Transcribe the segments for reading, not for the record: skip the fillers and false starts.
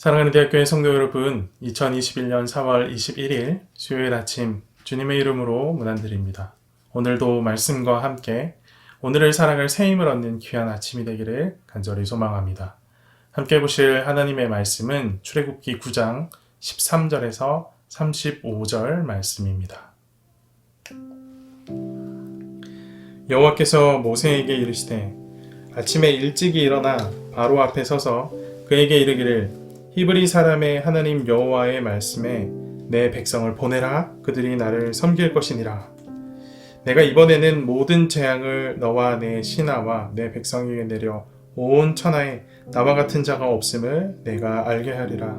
사랑하는 대학교의 성도 여러분, 2021년 4월 21일 수요일 아침 주님의 이름으로 문안드립니다. 오늘도 말씀과 함께 오늘을 살아갈 새 힘을 얻는 귀한 아침이 되기를 간절히 소망합니다. 함께 보실 하나님의 말씀은 출애굽기 9장 13절에서 35절 말씀입니다. 여호와께서 모세에게 이르시되 아침에 일찍이 일어나 바로 앞에 서서 그에게 이르기를 히브리 사람의 하나님 여호와의 말씀에 내 백성을 보내라. 그들이 나를 섬길 것이니라. 내가 이번에는 모든 재앙을 너와 내 신하와 내 백성 위에 내려 온 천하에 나와 같은 자가 없음을 내가 알게 하리라.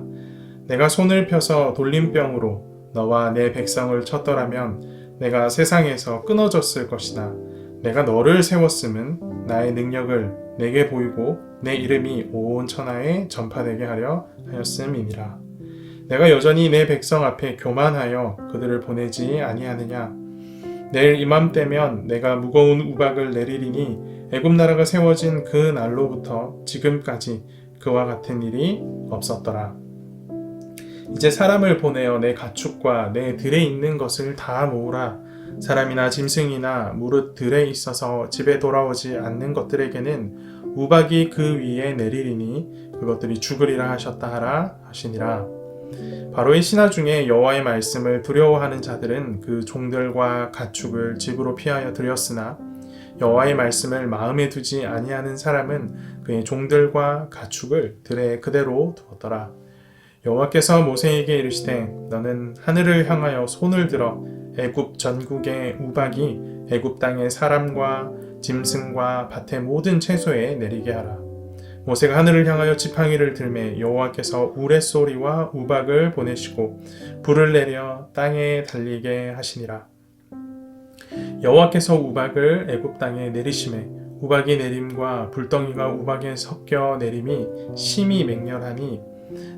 내가 손을 펴서 돌림병으로 너와 내 백성을 쳤더라면 내가 세상에서 끊어졌을 것이다. 내가 너를 세웠음은 나의 능력을 내게 보이고 내 이름이 온 천하에 전파되게 하려 하였음이니라. 내가 여전히 내 백성 앞에 교만하여 그들을 보내지 아니하느냐. 내일 이맘때면 내가 무거운 우박을 내리리니 애굽 나라가 세워진 그 날로부터 지금까지 그와 같은 일이 없었더라. 이제 사람을 보내어 내 가축과 내 들에 있는 것을 다 모으라. 사람이나 짐승이나 무릇 들에 있어서 집에 돌아오지 않는 것들에게는 우박이 그 위에 내리리니 그것들이 죽으리라 하셨다 하라 하시니라. 바로의 신하 중에 여호와의 말씀을 두려워하는 자들은 그 종들과 가축을 집으로 피하여 들였으나 여호와의 말씀을 마음에 두지 아니하는 사람은 그의 종들과 가축을 들에 그대로 두었더라. 여호와께서 모세에게 이르시되 너는 하늘을 향하여 손을 들어 애굽 전국의 우박이 애굽 땅의 사람과 짐승과 밭의 모든 채소에 내리게 하라. 모세가 하늘을 향하여 지팡이를 들매 여호와께서 우레소리와 우박을 보내시고 불을 내려 땅에 달리게 하시니라. 여호와께서 우박을 애굽 땅에 내리심에 우박이 내림과 불덩이가 우박에 섞여 내림이 심히 맹렬하니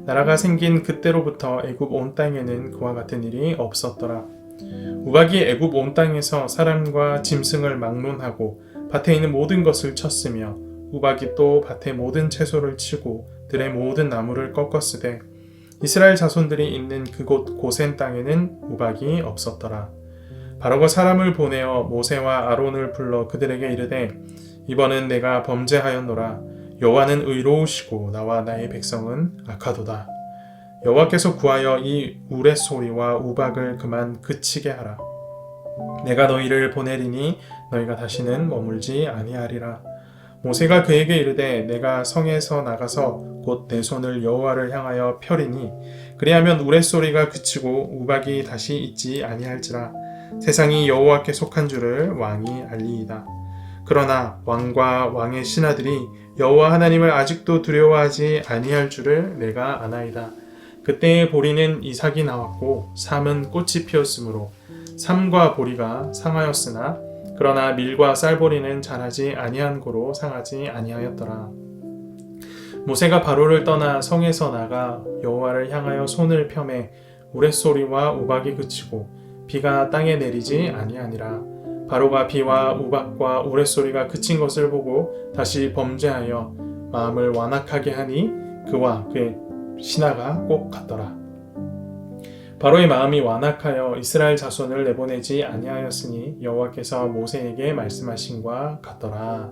나라가 생긴 그때로부터 애굽 온 땅에는 그와 같은 일이 없었더라. 우박이 애굽 온 땅에서 사람과 짐승을 막론하고 밭에 있는 모든 것을 쳤으며 우박이 또 밭의 모든 채소를 치고 들의 모든 나무를 꺾었으되 이스라엘 자손들이 있는 그곳 고센 땅에는 우박이 없었더라. 바로가 사람을 보내어 모세와 아론을 불러 그들에게 이르되 이번은 내가 범죄하였노라. 여호와는 의로우시고 나와 나의 백성은 악하도다. 여호와께서 구하여 이 우레소리와 우박을 그만 그치게 하라. 내가 너희를 보내리니 너희가 다시는 머물지 아니하리라. 모세가 그에게 이르되 내가 성에서 나가서 곧 내 손을 여호와를 향하여 펴리니 그리하면 우레소리가 그치고 우박이 다시 있지 아니할지라. 세상이 여호와께 속한 줄을 왕이 알리이다. 그러나 왕과 왕의 신하들이 여호와 하나님을 아직도 두려워하지 아니할 줄을 내가 아나이다. 그때의 보리는 이삭이 나왔고 삼은 꽃이 피었으므로 삼과 보리가 상하였으나 그러나 밀과 쌀보리는 자라지 아니한 고로 상하지 아니하였더라. 모세가 바로를 떠나 성에서 나가 여호와를 향하여 손을 펴매 우레소리와 우박이 그치고 비가 땅에 내리지 아니하니라. 바로가 비와 우박과 우레소리가 그친 것을 보고 다시 범죄하여 마음을 완악하게 하니 그와 그의 신하가 꼭 같더라. 바로의 마음이 완악하여 이스라엘 자손을 내보내지 아니하였으니 여호와께서 모세에게 말씀하신과 같더라.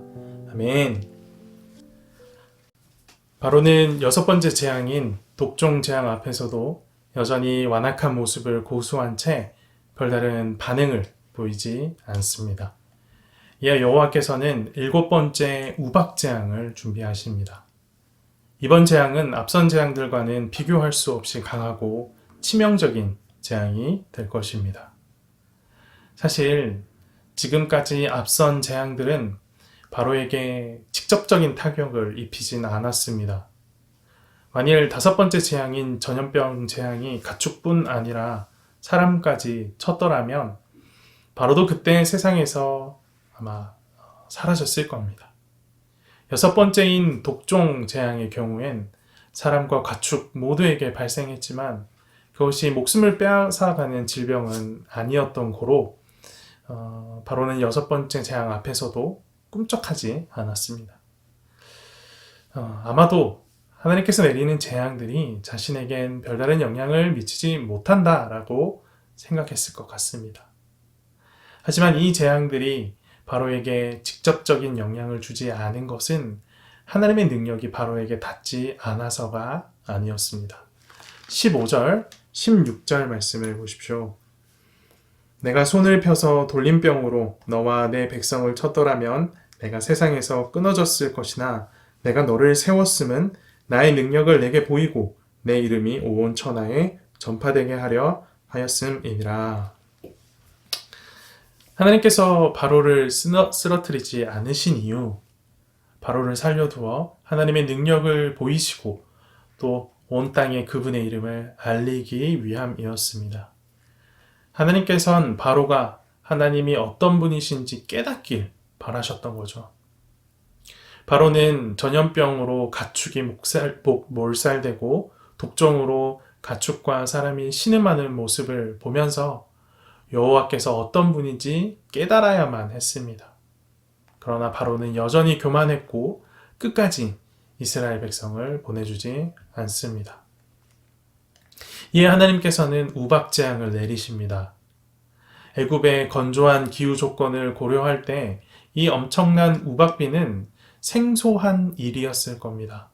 아멘. 바로는 여섯 번째 재앙인 독종 재앙 앞에서도 여전히 완악한 모습을 고수한 채 별다른 반응을 보이지 않습니다. 이어 여호와께서는 일곱 번째 우박 재앙을 준비하십니다. 이번 재앙은 앞선 재앙들과는 비교할 수 없이 강하고 치명적인 재앙이 될 것입니다. 사실 지금까지 앞선 재앙들은 바로에게 직접적인 타격을 입히진 않았습니다. 만일 다섯 번째 재앙인 전염병 재앙이 가축뿐 아니라 사람까지 쳤더라면 바로도 그때 세상에서 아마 사라졌을 겁니다. 여섯 번째인 독종 재앙의 경우엔 사람과 가축 모두에게 발생했지만 그것이 목숨을 빼앗아가는 질병은 아니었던 고로 바로는 여섯 번째 재앙 앞에서도 꿈쩍하지 않았습니다. 아마도 하나님께서 내리는 재앙들이 자신에겐 별다른 영향을 미치지 못한다라고 생각했을 것 같습니다. 하지만 이 재앙들이 바로에게 직접적인 영향을 주지 않은 것은 하나님의 능력이 바로에게 닿지 않아서가 아니었습니다. 15절, 16절 말씀을 보십시오. 내가 손을 펴서 돌림병으로 너와 내 백성을 쳤더라면 내가 세상에서 끊어졌을 것이나 내가 너를 세웠음은 나의 능력을 내게 보이고 내 이름이 온 천하에 전파되게 하려 하였음이니라. 하나님께서 바로를 쓰러뜨리지 않으신 이유, 바로를 살려두어 하나님의 능력을 보이시고 또 온 땅에 그분의 이름을 알리기 위함이었습니다. 하나님께서는 바로가 하나님이 어떤 분이신지 깨닫길 바라셨던 거죠. 바로는 전염병으로 가축이 몰살되고 독종으로 가축과 사람이 신음하는 모습을 보면서 여호와께서 어떤 분인지 깨달아야만 했습니다. 그러나 바로는 여전히 교만했고 끝까지 이스라엘 백성을 보내주지 않습니다. 이에 하나님께서는 우박재앙을 내리십니다. 애굽의 건조한 기후 조건을 고려할 때 이 엄청난 우박비는 생소한 일이었을 겁니다.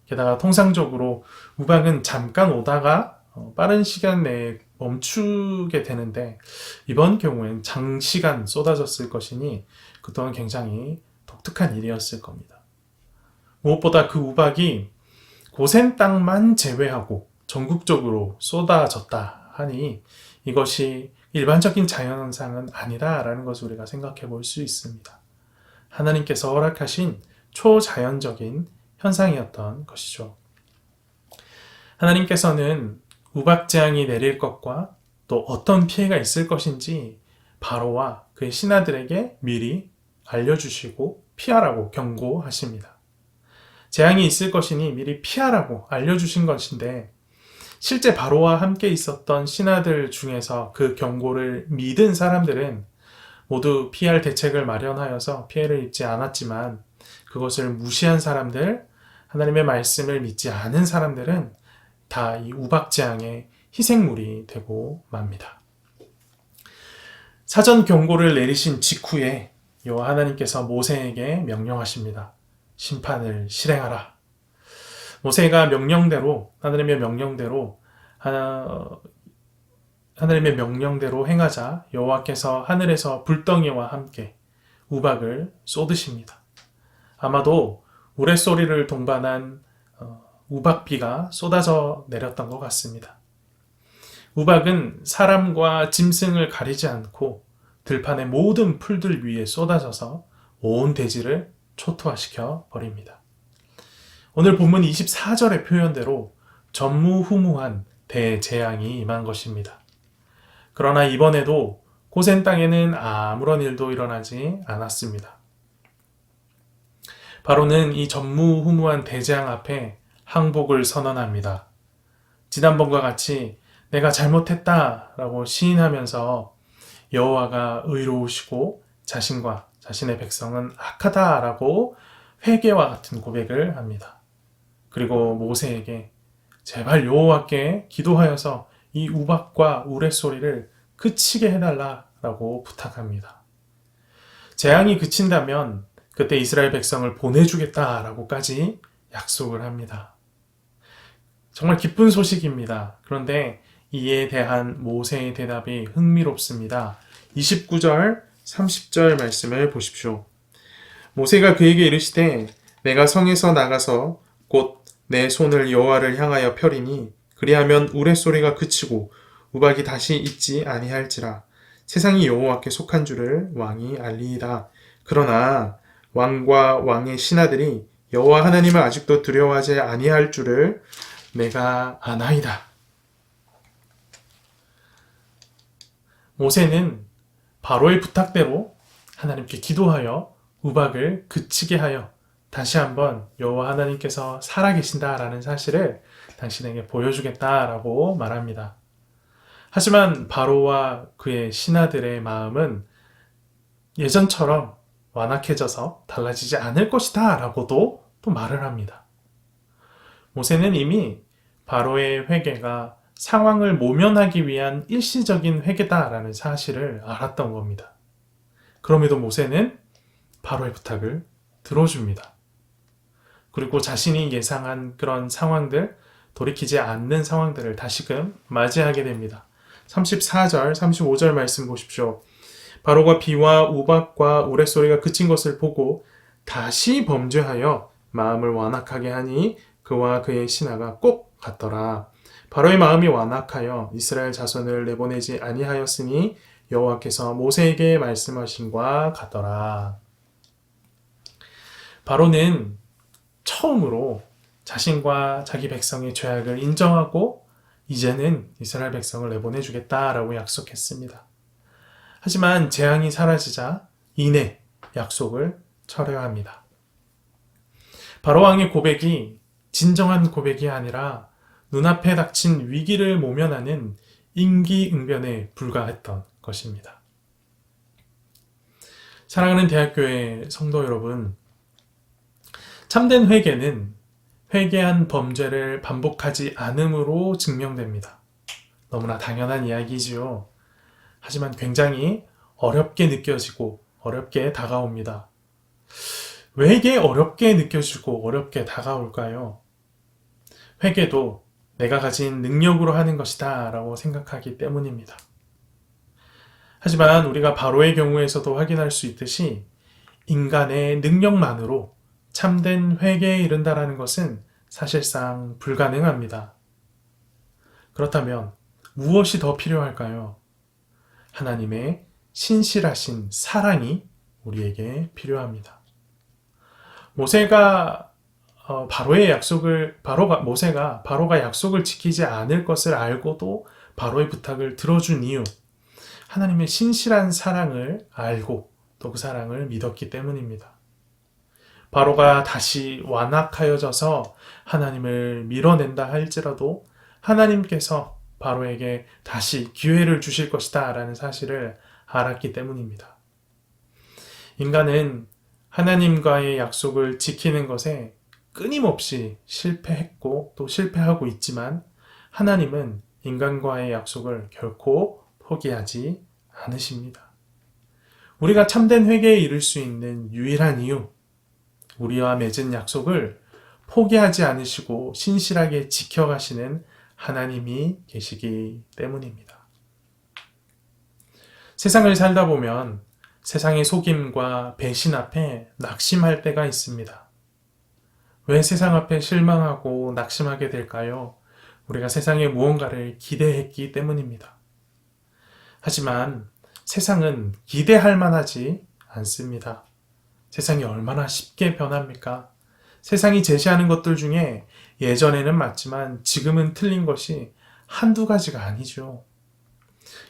게다가 통상적으로 우박은 잠깐 오다가 빠른 시간 내에 멈추게 되는데 이번 경우엔 장시간 쏟아졌을 것이니 그 또한 굉장히 독특한 일이었을 겁니다. 무엇보다 그 우박이 고센 땅만 제외하고 전국적으로 쏟아졌다 하니 이것이 일반적인 자연현상은 아니다라는 것을 우리가 생각해 볼 수 있습니다. 하나님께서 허락하신 초자연적인 현상이었던 것이죠. 하나님께서는 우박재앙이 내릴 것과 또 어떤 피해가 있을 것인지 바로와 그의 신하들에게 미리 알려주시고 피하라고 경고하십니다. 재앙이 있을 것이니 미리 피하라고 알려주신 것인데 실제 바로와 함께 있었던 신하들 중에서 그 경고를 믿은 사람들은 모두 피할 대책을 마련하여서 피해를 입지 않았지만 그것을 무시한 사람들, 하나님의 말씀을 믿지 않은 사람들은 다 이 우박재앙의 희생물이 되고 맙니다. 사전 경고를 내리신 직후에 여호와 하나님께서 모세에게 명령하십니다. 심판을 실행하라. 모세가 하나님의 명령대로 행하자 여호와께서 하늘에서 불덩이와 함께 우박을 쏟으십니다. 아마도 우레소리를 동반한 우박비가 쏟아져 내렸던 것 같습니다. 우박은 사람과 짐승을 가리지 않고 들판의 모든 풀들 위에 쏟아져서 온 대지를 초토화시켜 버립니다. 오늘 본문 24절의 표현대로 전무후무한 대재앙이 임한 것입니다. 그러나 이번에도 고센 땅에는 아무런 일도 일어나지 않았습니다. 바로는 이 전무후무한 대재앙 앞에 항복을 선언합니다. 지난번과 같이 내가 잘못했다라고 시인하면서 여호와가 의로우시고 자신과 자신의 백성은 악하다라고 회개와 같은 고백을 합니다. 그리고 모세에게 제발 여호와께 기도하여서 이 우박과 우레소리를 그치게 해달라라고 부탁합니다. 재앙이 그친다면 그때 이스라엘 백성을 보내주겠다라고까지 약속을 합니다. 정말 기쁜 소식입니다. 그런데 이에 대한 모세의 대답이 흥미롭습니다. 29절, 30절 말씀을 보십시오. 모세가 그에게 이르시되 내가 성에서 나가서 곧 내 손을 여호와를 향하여 펴리니 그리하면 우레소리가 그치고 우박이 다시 있지 아니할지라. 세상이 여호와께 속한 줄을 왕이 알리이다. 그러나 왕과 왕의 신하들이 여호와 하나님을 아직도 두려워하지 아니할 줄을 내가 아나이다. 모세는 바로의 부탁대로 하나님께 기도하여 우박을 그치게 하여 다시 한번 여호와 하나님께서 살아계신다라는 사실을 당신에게 보여주겠다라고 말합니다. 하지만 바로와 그의 신하들의 마음은 예전처럼 완악해져서 달라지지 않을 것이다 라고도 또 말을 합니다. 모세는 이미 바로의 회개가 상황을 모면하기 위한 일시적인 회개다라는 사실을 알았던 겁니다. 그럼에도 모세는 바로의 부탁을 들어줍니다. 그리고 자신이 예상한 그런 상황들, 돌이키지 않는 상황들을 다시금 맞이하게 됩니다. 34절, 35절 말씀 보십시오. 바로가 비와 우박과 우레소리가 그친 것을 보고 다시 범죄하여 마음을 완악하게 하니 그와 그의 신하가 꼭 같더라. 바로의 마음이 완악하여 이스라엘 자손을 내보내지 아니하였으니 여호와께서 모세에게 말씀하신과 같더라. 바로는 처음으로 자신과 자기 백성의 죄악을 인정하고 이제는 이스라엘 백성을 내보내주겠다라고 약속했습니다. 하지만 재앙이 사라지자 이내 약속을 철회합니다. 바로 왕의 고백이 진정한 고백이 아니라 눈앞에 닥친 위기를 모면하는 임기응변에 불과했던 것입니다. 사랑하는 대학교의 성도 여러분, 참된 회개는 회개한 범죄를 반복하지 않음으로 증명됩니다. 너무나 당연한 이야기지요. 하지만 굉장히 어렵게 느껴지고 어렵게 다가옵니다. 왜 이게 어렵게 느껴지고 어렵게 다가올까요? 회개도 내가 가진 능력으로 하는 것이다 라고 생각하기 때문입니다. 하지만 우리가 바로의 경우에서도 확인할 수 있듯이 인간의 능력만으로 참된 회개에 이른다라는 것은 사실상 불가능합니다. 그렇다면 무엇이 더 필요할까요? 하나님의 신실하신 사랑이 우리에게 필요합니다. 모세가 바로가 약속을 지키지 않을 것을 알고도 바로의 부탁을 들어준 이유, 하나님의 신실한 사랑을 알고 또 그 사랑을 믿었기 때문입니다. 바로가 다시 완악하여져서 하나님을 밀어낸다 할지라도 하나님께서 바로에게 다시 기회를 주실 것이다 라는 사실을 알았기 때문입니다. 인간은 하나님과의 약속을 지키는 것에 끊임없이 실패했고 또 실패하고 있지만 하나님은 인간과의 약속을 결코 포기하지 않으십니다. 우리가 참된 회개에 이를 수 있는 유일한 이유, 우리와 맺은 약속을 포기하지 않으시고 신실하게 지켜가시는 하나님이 계시기 때문입니다. 세상을 살다 보면 세상의 속임과 배신 앞에 낙심할 때가 있습니다. 왜 세상 앞에 실망하고 낙심하게 될까요? 우리가 세상에 무언가를 기대했기 때문입니다. 하지만 세상은 기대할 만하지 않습니다. 세상이 얼마나 쉽게 변합니까? 세상이 제시하는 것들 중에 예전에는 맞지만 지금은 틀린 것이 한두 가지가 아니죠.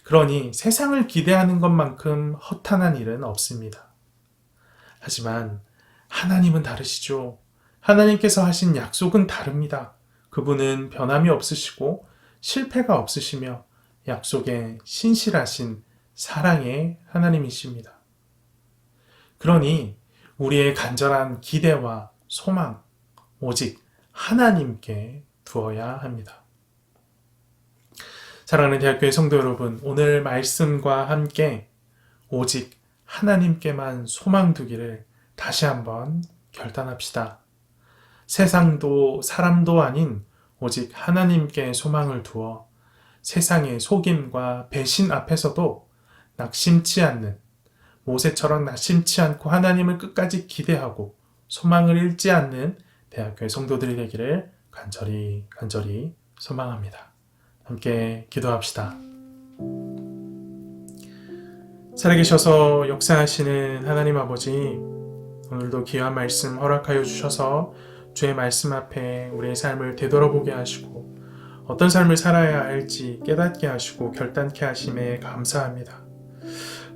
그러니 세상을 기대하는 것만큼 허탄한 일은 없습니다. 하지만 하나님은 다르시죠. 하나님께서 하신 약속은 다릅니다. 그분은 변함이 없으시고 실패가 없으시며 약속에 신실하신 사랑의 하나님이십니다. 그러니 우리의 간절한 기대와 소망, 오직 하나님께 두어야 합니다. 사랑하는 대학교의 성도 여러분, 오늘 말씀과 함께 오직 하나님께만 소망 두기를 다시 한번 결단합시다. 세상도 사람도 아닌 오직 하나님께 소망을 두어 세상의 속임과 배신 앞에서도 낙심치 않는, 모세처럼 낙심치 않고 하나님을 끝까지 기대하고 소망을 잃지 않는 대학교의 성도들이 되기를 간절히 소망합니다. 함께 기도합시다. 살아계셔서 역사하시는 하나님 아버지, 오늘도 귀한 말씀 허락하여 주셔서 주의 말씀 앞에 우리의 삶을 되돌아보게 하시고 어떤 삶을 살아야 할지 깨닫게 하시고 결단케 하심에 감사합니다.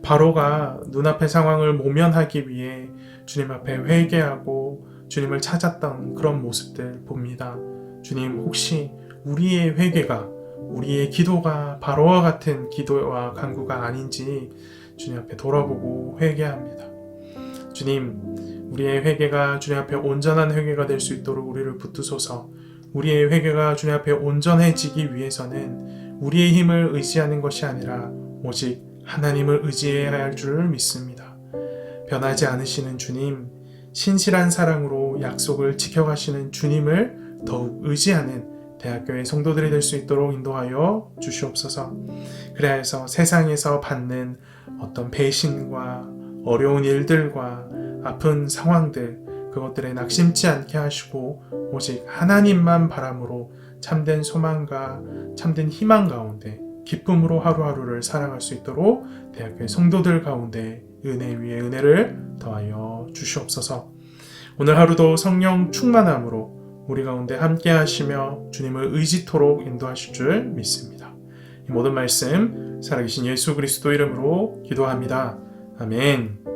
바로가 눈앞의 상황을 모면하기 위해 주님 앞에 회개하고 주님을 찾았던 그런 모습들 봅니다. 주님, 혹시 우리의 회개가, 우리의 기도가 바로와 같은 기도와 간구가 아닌지 주님 앞에 돌아보고 회개합니다. 주님, 우리의 회개가 주님 앞에 온전한 회개가 될 수 있도록 우리를 붙드소서. 우리의 회개가 주님 앞에 온전해지기 위해서는 우리의 힘을 의지하는 것이 아니라 오직 하나님을 의지해야 할 줄 믿습니다. 변하지 않으시는 주님, 신실한 사랑으로 약속을 지켜가시는 주님을 더욱 의지하는 대학교의 성도들이 될 수 있도록 인도하여 주시옵소서. 그래야 해서 세상에서 받는 어떤 배신과 어려운 일들과 아픈 상황들, 그것들에 낙심치 않게 하시고 오직 하나님만 바람으로 참된 소망과 참된 희망 가운데 기쁨으로 하루하루를 살아갈 수 있도록 대학교의 성도들 가운데 은혜 위에 은혜를 더하여 주시옵소서. 오늘 하루도 성령 충만함으로 우리 가운데 함께 하시며 주님을 의지토록 인도하실 줄 믿습니다. 이 모든 말씀 살아계신 예수 그리스도 이름으로 기도합니다. 아멘.